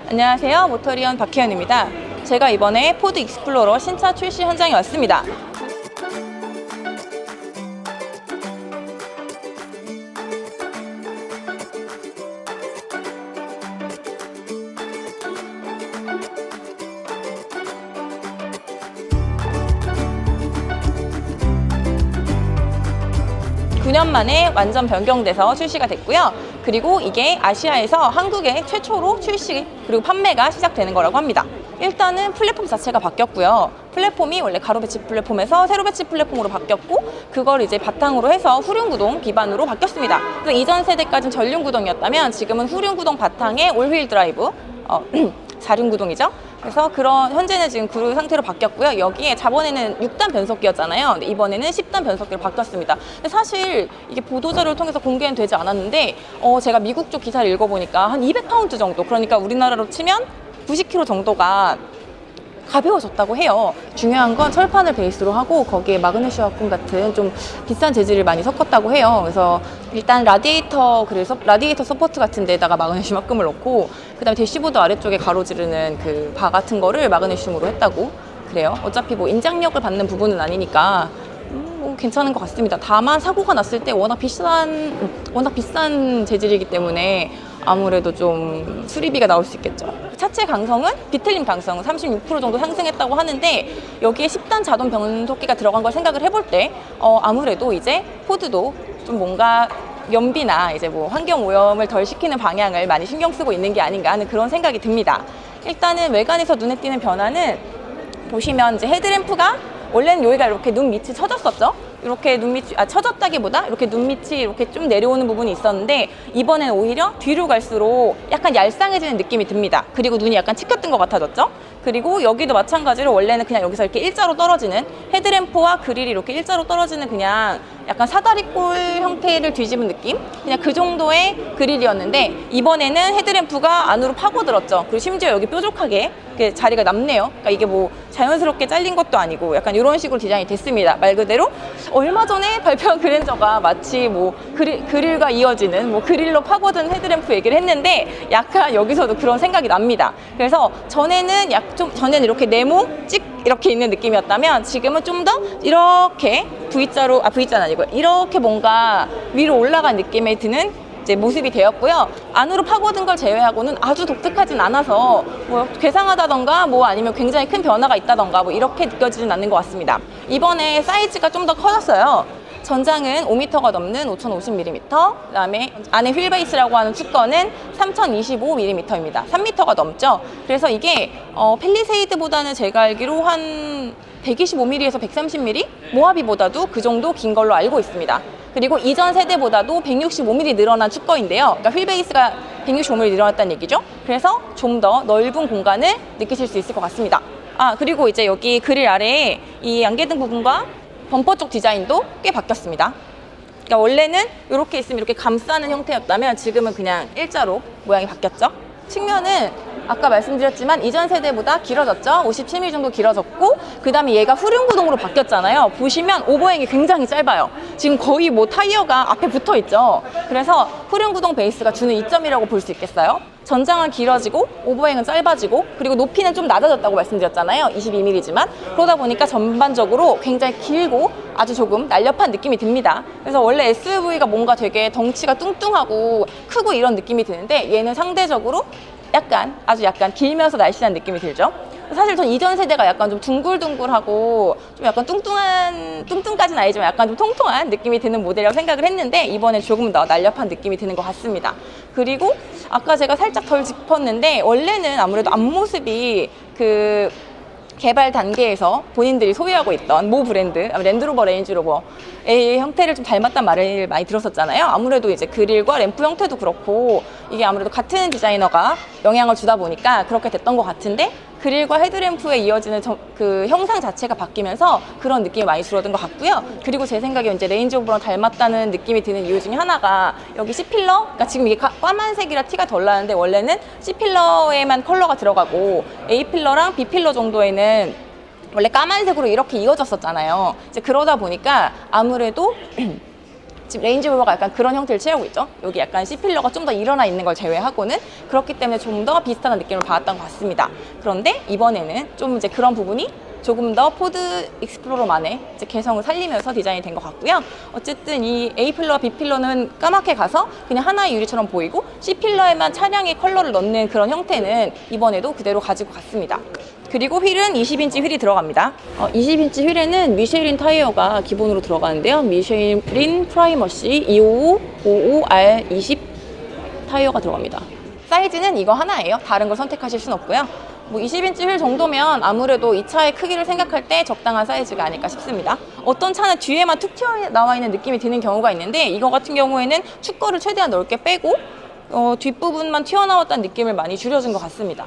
안녕하세요. 모터리언 박혜연입니다. 제가 이번에 포드 익스플로러 신차 출시 현장에 왔습니다. 9년 만에 완전 변경돼서 출시가 됐고요. 그리고 이게 아시아에서 한국에 최초로 출시 그리고 판매가 시작되는 거라고 합니다. 일단은 플랫폼 자체가 바뀌었고요. 플랫폼이 원래 가로 배치 플랫폼에서 세로 배치 플랫폼으로 바뀌었고, 그걸 이제 바탕으로 해서 후륜구동 기반으로 바뀌었습니다. 그래서 이전 세대까지는 전륜구동이었다면 지금은 후륜구동 바탕에 올휠 드라이브, 4륜구동이죠. 그래서 그런 현재는 지금 그 상태로 바뀌었고요. 여기에 저번에는 6단 변속기였잖아요. 근데 이번에는 10단 변속기로 바뀌었습니다. 근데 사실 이게 보도자료를 통해서 공개는 되지 않았는데 제가 미국 쪽 기사를 읽어보니까 한 200파운드 정도, 그러니까 우리나라로 치면 90kg 정도가 가벼워졌다고 해요. 중요한 건 철판을 베이스로 하고 거기에 마그네슘 합금 같은 좀 비싼 재질을 많이 섞었다고 해요. 그래서 일단 라디에이터 서포트 같은 데다가 마그네슘 합금을 넣고, 그 다음에 대시보드 아래쪽에 가로지르는 그 바 같은 거를 마그네슘으로 했다고 그래요. 어차피 뭐 인장력을 받는 부분은 아니니까 뭐 괜찮은 것 같습니다. 다만 사고가 났을 때 워낙 비싼 재질이기 때문에 아무래도 좀 수리비가 나올 수 있겠죠. 차체 강성은, 뒤틀림 강성은 36% 정도 상승했다고 하는데, 여기에 10단 자동 변속기가 들어간 걸 생각을 해볼 때 아무래도 이제 포드도 좀 뭔가 연비나 이제 뭐 환경 오염을 덜 시키는 방향을 많이 신경 쓰고 있는 게 아닌가 하는 그런 생각이 듭니다. 일단은 외관에서 눈에 띄는 변화는, 보시면 이제 헤드램프가 원래는 여기가 이렇게 눈 밑이 처졌었죠. 이렇게 눈 밑이 처졌다기보다 이렇게 눈 밑이 이렇게 좀 내려오는 부분이 있었는데, 이번에는 오히려 뒤로 갈수록 약간 얄쌍해지는 느낌이 듭니다. 그리고 눈이 약간 치켜뜬 것 같아졌죠. 그리고 여기도 마찬가지로 원래는 그냥 여기서 이렇게 일자로 떨어지는, 헤드램프와 그릴이 이렇게 일자로 떨어지는 그냥 약간 사다리꼴 형태를 뒤집은 느낌? 그냥 그 정도의 그릴이었는데, 이번에는 헤드램프가 안으로 파고들었죠. 그리고 심지어 여기 뾰족하게 자리가 남네요. 그러니까 이게 뭐 자연스럽게 잘린 것도 아니고 약간 이런 식으로 디자인이 됐습니다. 말 그대로 얼마 전에 발표한 그랜저가 마치 뭐 그릴과 이어지는 뭐 그릴로 파고든 헤드램프 얘기를 했는데, 약간 여기서도 그런 생각이 납니다. 그래서 전에는 전에는 이렇게 네모 찍 이렇게 있는 느낌이었다면, 지금은 좀 더 이렇게 V자는 아니고 이렇게 뭔가 위로 올라간 느낌이 드는 이제 모습이 되었고요. 안으로 파고든 걸 제외하고는 아주 독특하진 않아서 뭐 괴상하다던가 뭐 아니면 굉장히 큰 변화가 있다던가 뭐 이렇게 느껴지진 않는 것 같습니다. 이번에 사이즈가 좀 더 커졌어요. 전장은 5m가 넘는 5050mm, 그 다음에 안에 휠베이스라고 하는 축건은 3025mm입니다. 3m가 넘죠. 그래서 이게 팰리세이드보다는 제가 알기로 한 125mm에서 130mm? 모하비보다도 그 정도 긴 걸로 알고 있습니다. 그리고 이전 세대보다도 165mm 늘어난 축거인데요. 그러니까 휠베이스가 165mm 늘어났다는 얘기죠. 그래서 좀 더 넓은 공간을 느끼실 수 있을 것 같습니다. 그리고 이제 여기 그릴 아래에 이 양계등 부분과 범퍼 쪽 디자인도 꽤 바뀌었습니다. 그러니까 원래는 이렇게 있으면 이렇게 감싸는 형태였다면 지금은 그냥 일자로 모양이 바뀌었죠. 측면은 아까 말씀드렸지만 이전 세대보다 길어졌죠. 57mm 정도 길어졌고, 그 다음에 얘가 후륜구동으로 바뀌었잖아요. 보시면 오버행이 굉장히 짧아요. 지금 거의 뭐 타이어가 앞에 붙어 있죠. 그래서 후륜구동 베이스가 주는 이점이라고 볼 수 있겠어요. 전장은 길어지고 오버행은 짧아지고, 그리고 높이는 좀 낮아졌다고 말씀드렸잖아요. 22mm지만 그러다 보니까 전반적으로 굉장히 길고 아주 조금 날렵한 느낌이 듭니다. 그래서 원래 SUV가 뭔가 되게 덩치가 뚱뚱하고 크고 이런 느낌이 드는데, 얘는 상대적으로 아주 약간 길면서 날씬한 느낌이 들죠. 사실 전 이전 세대가 약간 좀 둥글둥글하고 좀 약간 뚱뚱까지는 아니지만 약간 좀 통통한 느낌이 드는 모델이라고 생각을 했는데, 이번에 조금 더 날렵한 느낌이 드는 것 같습니다. 그리고 아까 제가 살짝 덜 짚었는데, 원래는 아무래도 앞모습이 그 개발 단계에서 본인들이 소유하고 있던 모 브랜드, 랜드로버 레인지로버의 형태를 좀 닮았단 말을 많이 들었었잖아요. 아무래도 이제 그릴과 램프 형태도 그렇고 이게 아무래도 같은 디자이너가 영향을 주다 보니까 그렇게 됐던 것 같은데, 그릴과 헤드램프에 이어지는 그 형상 자체가 바뀌면서 그런 느낌이 많이 줄어든 것 같고요. 그리고 제 생각에 이제 레인지오버랑 닮았다는 느낌이 드는 이유 중에 하나가 여기 C필러, 그러니까 지금 이게 까만색이라 티가 덜 나는데 원래는 C필러에만 컬러가 들어가고 A필러랑 B필러 정도에는 원래 까만색으로 이렇게 이어졌었잖아요. 이제 그러다 보니까 아무래도 지금 레인지로버가 약간 그런 형태를 취하고 있죠. 여기 약간 C필러가 좀 더 일어나 있는 걸 제외하고는 그렇기 때문에 좀 더 비슷한 느낌을 받았던 것 같습니다. 그런데 이번에는 좀 이제 그런 부분이 조금 더 포드 익스플로러만의 이제 개성을 살리면서 디자인이 된 것 같고요. 어쨌든 이 A필러와 B필러는 까맣게 가서 그냥 하나의 유리처럼 보이고 C필러에만 차량의 컬러를 넣는 그런 형태는 이번에도 그대로 가지고 갔습니다. 그리고 휠은 20인치 휠이 들어갑니다. 20인치 휠에는 미쉐린 타이어가 기본으로 들어가는데요. 미쉐린 프라이머시 255-55R20 타이어가 들어갑니다. 사이즈는 이거 하나예요. 다른 걸 선택하실 순 없고요. 뭐 20인치 휠 정도면 아무래도 이 차의 크기를 생각할 때 적당한 사이즈가 아닐까 싶습니다. 어떤 차는 뒤에만 툭 튀어나와 있는 느낌이 드는 경우가 있는데 이거 같은 경우에는 축거를 최대한 넓게 빼고 뒷부분만 튀어나왔다는 느낌을 많이 줄여준 것 같습니다.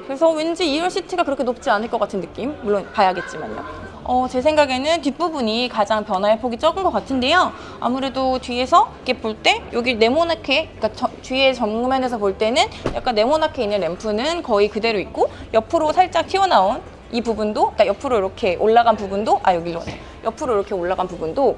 그래서 왠지 2열 시트가 그렇게 높지 않을 것 같은 느낌? 물론 봐야겠지만요. 제 생각에는 뒷부분이 가장 변화의 폭이 적은 것 같은데요. 아무래도 뒤에서 이렇게 볼 때 여기 네모나게, 그러니까 뒤에 정면에서 볼 때는 약간 네모나게 있는 램프는 거의 그대로 있고 옆으로 살짝 튀어나온 이 부분도, 그러니까 옆으로 이렇게 올라간 부분도, 여기로 옆으로 이렇게 올라간 부분도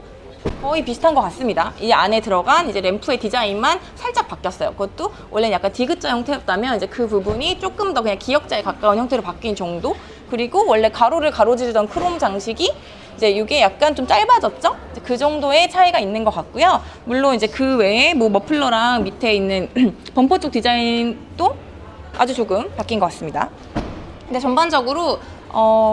거의 비슷한 것 같습니다. 이 안에 들어간 이제 램프의 디자인만 살짝 바뀌었어요. 그것도 원래는 약간 디귿자 형태였다면 이제 그 부분이 조금 더 그냥 기역자에 가까운 형태로 바뀐 정도. 그리고 원래 가로를 가로지르던 크롬 장식이 이제 이게 약간 좀 짧아졌죠? 그 정도의 차이가 있는 것 같고요. 물론 이제 그 외에 뭐 머플러랑 밑에 있는 범퍼 쪽 디자인도 아주 조금 바뀐 것 같습니다. 근데 전반적으로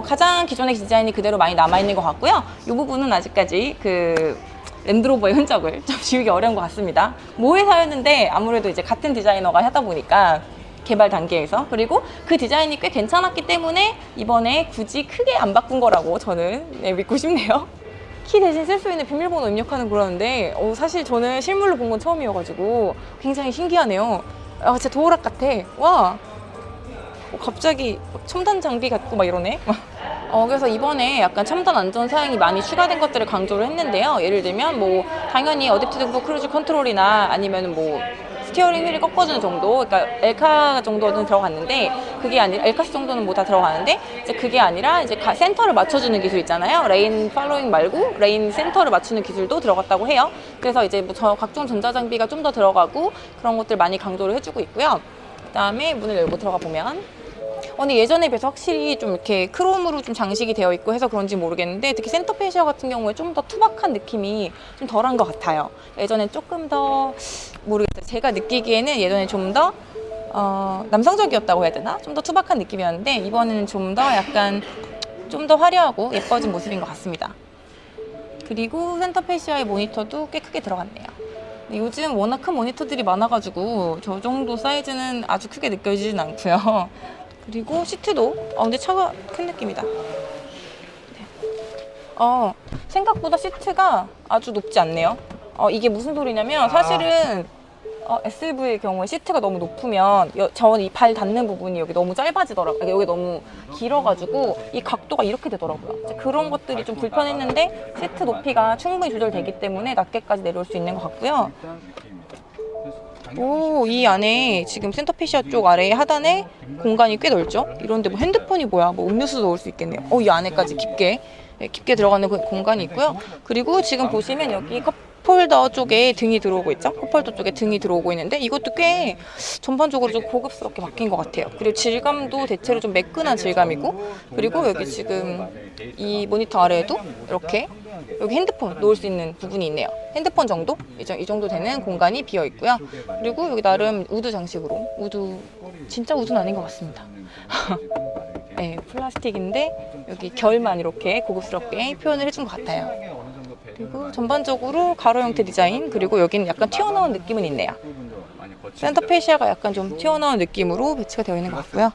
가장 기존의 디자인이 그대로 많이 남아있는 것 같고요. 이 부분은 아직까지 그 랜드로버의 흔적을 좀 지우기 어려운 것 같습니다. 모회사였는데 아무래도 이제 같은 디자이너가 하다 보니까 개발 단계에서, 그리고 그 디자인이 꽤 괜찮았기 때문에 이번에 굳이 크게 안 바꾼 거라고 저는 믿고 싶네요. 키 대신 쓸 수 있는 비밀번호 입력하는 거라는데 사실 저는 실물로 본 건 처음이어가지고 굉장히 신기하네요. 진짜 도어락 같아. 와, 갑자기 첨단 장비 같고 막 이러네. 그래서 이번에 약간 첨단 안전 사양이 많이 추가된 것들을 강조를 했는데요. 예를 들면 뭐 당연히 어댑티브 크루즈 컨트롤이나 아니면 뭐 스티어링 휠을 꺾어주는 정도, 그러니까 엘카 정도는 들어갔는데 그게 아니라 엘카스 정도는 뭐 다 들어가는데 이제 그게 아니라 이제 센터를 맞춰주는 기술 있잖아요. 레인 팔로잉 말고 레인 센터를 맞추는 기술도 들어갔다고 해요. 그래서 이제 뭐 각종 전자장비가 좀 더 들어가고 그런 것들 많이 강조를 해주고 있고요. 그다음에 문을 열고 들어가 보면 근데 예전에 비해서 확실히 좀 이렇게 크롬으로 좀 장식이 되어 있고 해서 그런지 모르겠는데 특히 센터 페시아 같은 경우에 좀 더 투박한 느낌이 좀 덜한 것 같아요. 예전엔 조금 더 모르겠어요. 제가 느끼기에는 예전에 좀 더 남성적이었다고 해야 되나? 좀 더 투박한 느낌이었는데 이번에는 좀 더 약간 좀 더 화려하고 예뻐진 모습인 것 같습니다. 그리고 센터 페시아의 모니터도 꽤 크게 들어갔네요. 요즘 워낙 큰 모니터들이 많아가지고 저 정도 사이즈는 아주 크게 느껴지진 않고요. 그리고 시트도 근데 차가 큰 느낌이다. 네. 생각보다 시트가 아주 높지 않네요. 이게 무슨 소리냐면 사실은 SUV의 경우에 시트가 너무 높으면 저 이 발 닿는 부분이 여기 너무 짧아지더라고요. 여기 너무 길어가지고 이 각도가 이렇게 되더라고요. 그런 것들이 좀 불편했는데 시트 높이가 충분히 조절되기 때문에 낮게까지 내려올 수 있는 것 같고요. 이 안에 지금 센터페시아 쪽 아래 하단에 공간이 꽤 넓죠? 이런데 뭐 핸드폰이 뭐야, 뭐 음료수 넣을 수 있겠네요. 이 안에까지 깊게 들어가는 공간이 있고요. 그리고 지금 보시면 여기 컵홀더 쪽에 등이 들어오고 있죠? 컵홀더 쪽에 등이 들어오고 있는데 이것도 꽤 전반적으로 좀 고급스럽게 바뀐 것 같아요. 그리고 질감도 대체로 좀 매끈한 질감이고, 그리고 여기 지금 이 모니터 아래에도 이렇게 여기 핸드폰 놓을 수 있는 부분이 있네요. 핸드폰 정도? 이 정도 되는 공간이 비어 있고요. 그리고 여기 나름 우드 장식으로, 진짜 우드는 아닌 것 같습니다. 네, 플라스틱인데 여기 결만 이렇게 고급스럽게 표현을 해준 것 같아요. 그리고 전반적으로 가로 형태 디자인, 그리고 여기는 약간 튀어나온 느낌은 있네요. 센터 페시아가 약간 좀 튀어나온 느낌으로 배치가 되어 있는 것 같고요.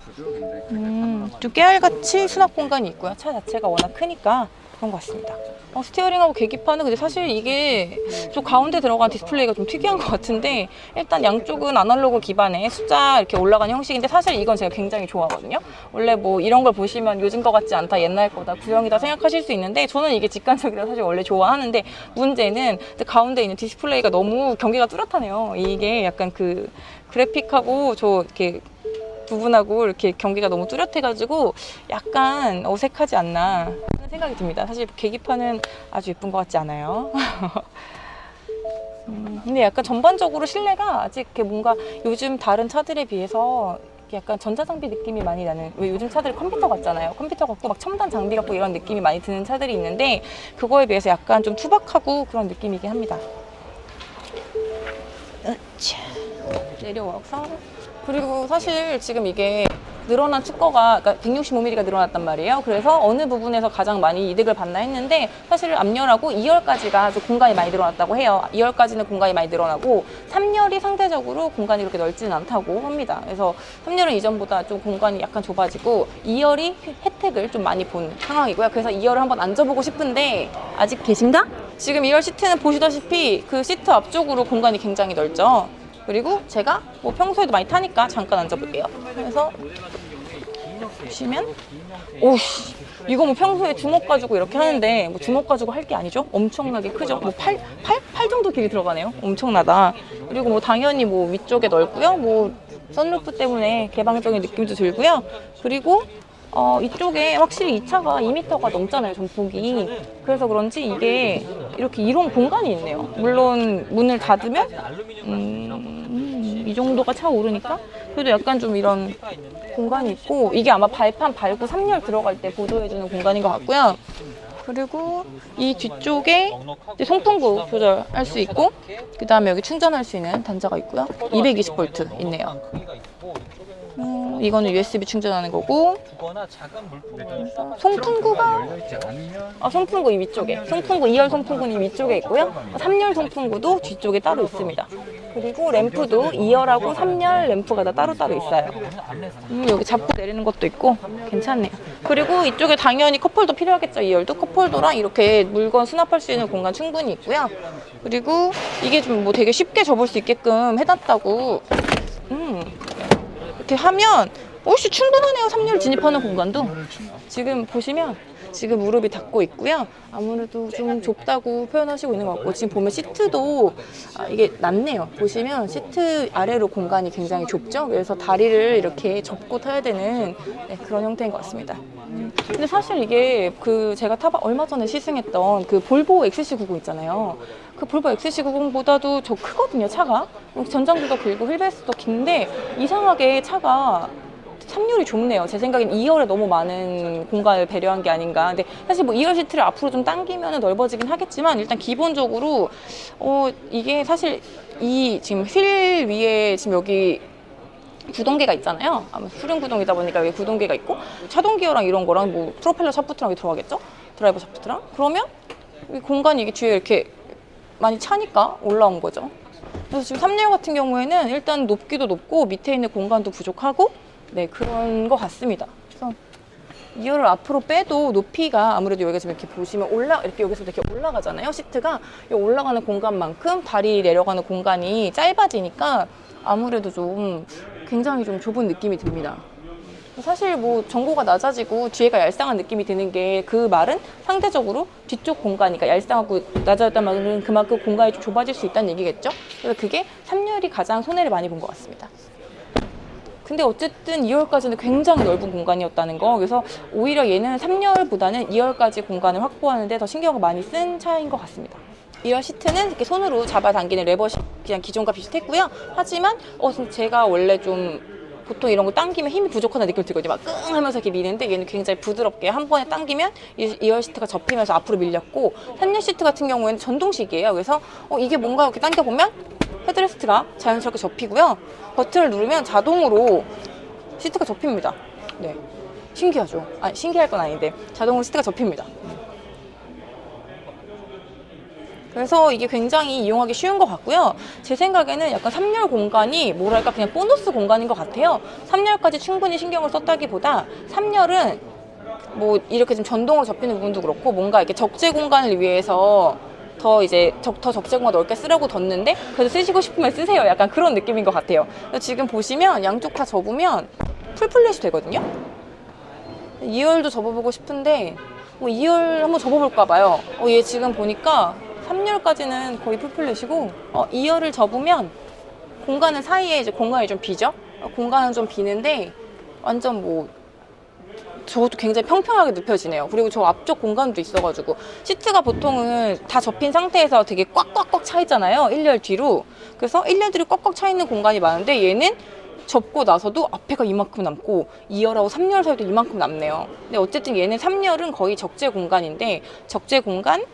좀 깨알같이 수납 공간이 있고요. 차 자체가 워낙 크니까 그런 것 같습니다. 스티어링하고 계기판은 근데 사실 이게 저 가운데 들어간 디스플레이가 좀 특이한 것 같은데, 일단 양쪽은 아날로그 기반의 숫자 이렇게 올라가는 형식인데 사실 이건 제가 굉장히 좋아하거든요. 원래 뭐 이런 걸 보시면 요즘 거 같지 않다, 옛날 거다, 구형이다 생각하실 수 있는데 저는 이게 직관적이라 사실 원래 좋아하는데, 문제는 가운데 있는 디스플레이가 너무 경계가 뚜렷하네요. 이게 약간 그 그래픽하고 저 이렇게 부분하고 이렇게 경계가 너무 뚜렷해가지고 약간 어색하지 않나 하는 생각이 듭니다. 사실 계기판은 아주 예쁜 것 같지 않아요. 근데 약간 전반적으로 실내가 아직 이렇게 뭔가 요즘 다른 차들에 비해서 약간 전자장비 느낌이 많이 나는, 왜 요즘 차들이 컴퓨터 같잖아요. 컴퓨터 같고 막 첨단 장비 같고 이런 느낌이 많이 드는 차들이 있는데 그거에 비해서 약간 좀 투박하고 그런 느낌이긴 합니다. 내려와서, 그리고 사실 지금 이게 늘어난 특허가, 그러니까 165mm가 늘어났단 말이에요. 그래서 어느 부분에서 가장 많이 이득을 받나 했는데 사실 앞열하고 2열까지가 좀 공간이 많이 늘어났다고 해요. 2열까지는 공간이 많이 늘어나고 3열이 상대적으로 공간이 그렇게 넓지는 않다고 합니다. 그래서 3열은 이전보다 좀 공간이 약간 좁아지고 2열이 혜택을 좀 많이 본 상황이고요. 그래서 2열을 한번 앉아보고 싶은데 아직 계신가? 지금 2열 시트는 보시다시피 그 시트 앞쪽으로 공간이 굉장히 넓죠. 그리고 제가 뭐 평소에도 많이 타니까 잠깐 앉아볼게요. 그래서 보시면, 오씨, 이거 뭐 평소에 주먹 가지고 이렇게 하는데 뭐 주먹 가지고 할 게 아니죠? 엄청나게 크죠? 뭐 팔 정도 길이 들어가네요. 엄청나다. 그리고 뭐 당연히 뭐 위쪽에 넓고요. 뭐 선루프 때문에 개방적인 느낌도 들고요. 그리고 이쪽에 확실히 이 차가 2m가 넘잖아요, 전폭이. 그래서 그런지 이게 이렇게 이런 공간이 있네요. 물론 문을 닫으면 이 정도가 차 오르니까 그래도 약간 좀 이런 공간이 있고, 이게 아마 발판 밟고 3열 들어갈 때 보조해주는 공간인 것 같고요. 그리고 이 뒤쪽에 이제 송풍구 조절할 수 있고, 그 다음에 여기 충전할 수 있는 단자가 있고요. 220V 있네요. 이거는 USB 충전하는 거고, 송풍구가 송풍구 이 위쪽에, 송풍구 2열 송풍구는 이 위쪽에 있고요. 3열 송풍구도 뒤쪽에 따로 있습니다. 그리고 램프도 2열하고 3열 램프가 다 따로따로 있어요. 여기 잡고 내리는 것도 있고 괜찮네요. 그리고 이쪽에 당연히 컵홀더 필요하겠죠. 2열도 컵홀더랑 이렇게 물건 수납할 수 있는 공간 충분히 있고요. 그리고 이게 좀 뭐 되게 쉽게 접을 수 있게끔 해놨다고. 이렇게 하면 혹시 충분하네요. 3열 진입하는 공간도. 지금 보시면 지금 무릎이 닿고 있고요. 아무래도 좀 좁다고 표현하시고 있는 것 같고, 지금 보면 시트도 이게 낮네요. 보시면 시트 아래로 공간이 굉장히 좁죠. 그래서 다리를 이렇게 접고 타야 되는 그런 형태인 것 같습니다. 근데 사실 이게 그 제가 얼마 전에 시승했던 그 볼보 XC90 있잖아요. 그 볼보 XC90보다도 저 크거든요, 차가. 전장도 길고 휠베이스도 긴데 이상하게 차가 3열이 좁네요. 제 생각엔 2열에 너무 많은 공간을 배려한 게 아닌가. 근데 사실 뭐 2열 시트를 앞으로 좀 당기면 넓어지긴 하겠지만, 일단 기본적으로 이게 사실 이 지금 휠 위에 지금 여기 구동계가 있잖아요. 아마 후륜 구동이다 보니까 여기 구동계가 있고, 차동 기어랑 이런 거랑 뭐 프로펠러 샤프트랑 여기 들어가겠죠? 드라이버 샤프트랑. 그러면 이 공간이 이게 뒤에 이렇게 많이 차니까 올라온 거죠. 그래서 지금 3열 같은 경우에는 일단 높기도 높고 밑에 있는 공간도 부족하고, 네, 그런 것 같습니다. 그래서 2열을 앞으로 빼도 높이가 아무래도 여기가 지금 이렇게 보시면 이렇게 여기서 이렇게 올라가잖아요. 시트가 이 올라가는 공간만큼 다리 내려가는 공간이 짧아지니까 아무래도 좀 굉장히 좀 좁은 느낌이 듭니다. 사실 뭐 전고가 낮아지고 뒤에가 얄쌍한 느낌이 드는 게, 그 말은 상대적으로 뒤쪽 공간이, 그러니까 얄쌍하고 낮아졌단 말은 그만큼 공간이 좀 좁아질 수 있다는 얘기겠죠. 그래서 그게 3열이 가장 손해를 많이 본 것 같습니다. 근데 어쨌든 2열까지는 굉장히 넓은 공간이었다는 거. 그래서 오히려 얘는 3열보다는 2열까지 공간을 확보하는데 더 신경을 많이 쓴 차인 것 같습니다. 2열 시트는 이렇게 손으로 잡아당기는 레버 그냥 기존과 비슷했고요. 하지만 제가 원래 좀 보통 이런 거 당기면 힘이 부족하다는 느낌이 들거든요. 막 끙 하면서 이렇게 미는데 얘는 굉장히 부드럽게 한 번에 당기면 2열 시트가 접히면서 앞으로 밀렸고, 3열 시트 같은 경우에는 전동식이에요. 그래서 이게 뭔가 이렇게 당겨보면 헤드레스트가 자연스럽게 접히고요. 버튼을 누르면 자동으로 시트가 접힙니다. 네, 신기하죠? 아니, 신기할 건 아닌데 자동으로 시트가 접힙니다. 그래서 이게 굉장히 이용하기 쉬운 것 같고요. 제 생각에는 약간 3열 공간이 뭐랄까 그냥 보너스 공간인 것 같아요. 3열까지 충분히 신경을 썼다기보다 3열은 뭐 이렇게 좀 전동으로 접히는 부분도 그렇고, 뭔가 이렇게 적재 공간을 위해서 더 적재 공간 넓게 쓰려고 뒀는데 그래도 쓰시고 싶으면 쓰세요. 약간 그런 느낌인 것 같아요. 지금 보시면 양쪽 다 접으면 풀플랫이 되거든요. 2열도 접어보고 싶은데 2열 한번 접어볼까 봐요. 얘 지금 보니까 3열까지는 거의 풀플랫이고, 2열을 접으면 공간은 사이에 이제 공간이 좀 비죠? 공간은 좀 비는데 완전 뭐 저도 굉장히 평평하게 눕혀지네요. 그리고 저 앞쪽 공간도 있어가지고 시트가 보통은 다 접힌 상태에서 되게 꽉꽉꽉 차 있잖아요. 1열 뒤로. 그래서 1열 뒤로 꽉꽉 차 있는 공간이 많은데 얘는 접고 나서도 앞에가 이만큼 남고 2열하고 3열 사이도 이만큼 남네요. 근데 어쨌든 얘는 3열은 거의 적재 공간인데 적재 공간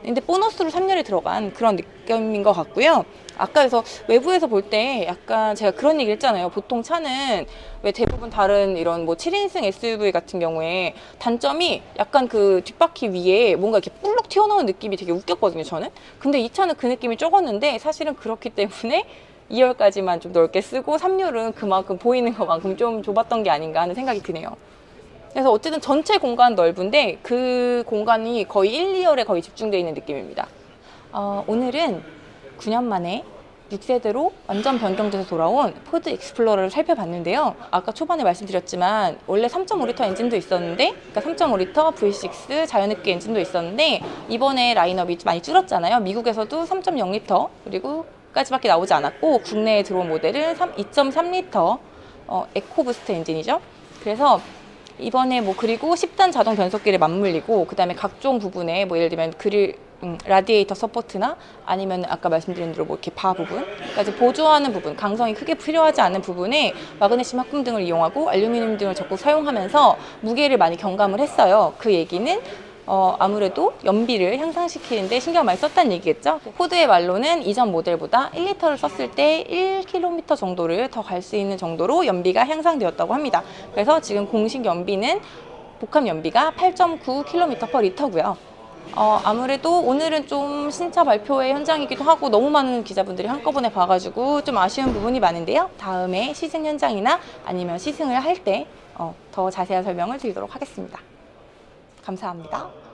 근데 보너스로 3열이 들어간 그런 느낌인 것 같고요. 아까 그래서 외부에서 볼 때 약간 제가 그런 얘기 했잖아요. 보통 차는 왜 대부분 다른 이런 뭐 7인승 SUV 같은 경우에 단점이 약간 그 뒷바퀴 위에 뭔가 이렇게 뿔룩 튀어나온 느낌이 되게 웃겼거든요, 저는. 근데 이 차는 그 느낌이 적었는데 사실은 그렇기 때문에 2열까지만 좀 넓게 쓰고 3열은 그만큼 보이는 것만큼 좀 좁았던 게 아닌가 하는 생각이 드네요. 그래서 어쨌든 전체 공간 넓은데 그 공간이 거의 1, 2열에 거의 집중되어 있는 느낌입니다. 오늘은 9년 만에 6세대로 완전 변경돼서 돌아온 포드 익스플로러를 살펴봤는데요. 아까 초반에 말씀드렸지만 원래 3.5L 엔진도 있었는데 그러니까 3.5L V6 자연흡기 엔진도 있었는데 이번에 라인업이 많이 줄었잖아요. 미국에서도 3.0L 그리고 까지밖에 나오지 않았고 국내에 들어온 모델은 2.3L 에코부스트 엔진이죠. 그래서 이번에 뭐 그리고 10단 자동 변속기를 맞물리고 그 다음에 각종 부분에 뭐 예를 들면 라디에이터 서포트나 아니면 아까 말씀드린 대로 뭐 이렇게 바 부분까지 보조하는 부분, 강성이 크게 필요하지 않은 부분에 마그네슘 합금 등을 이용하고 알루미늄 등을 적극 사용하면서 무게를 많이 경감을 했어요. 그 얘기는 아무래도 연비를 향상시키는데 신경 많이 썼다는 얘기겠죠. 포드의 말로는 이전 모델보다 1리터를 썼을 때 1km 정도를 더 갈 수 있는 정도로 연비가 향상되었다고 합니다. 그래서 지금 공식 연비는 복합 연비가 8.9km/L고요. 아무래도 오늘은 좀 신차 발표회 현장이기도 하고 너무 많은 기자분들이 한꺼번에 봐가지고 좀 아쉬운 부분이 많은데요. 다음에 시승 현장이나 아니면 시승을 할 때 더 자세한 설명을 드리도록 하겠습니다. 감사합니다.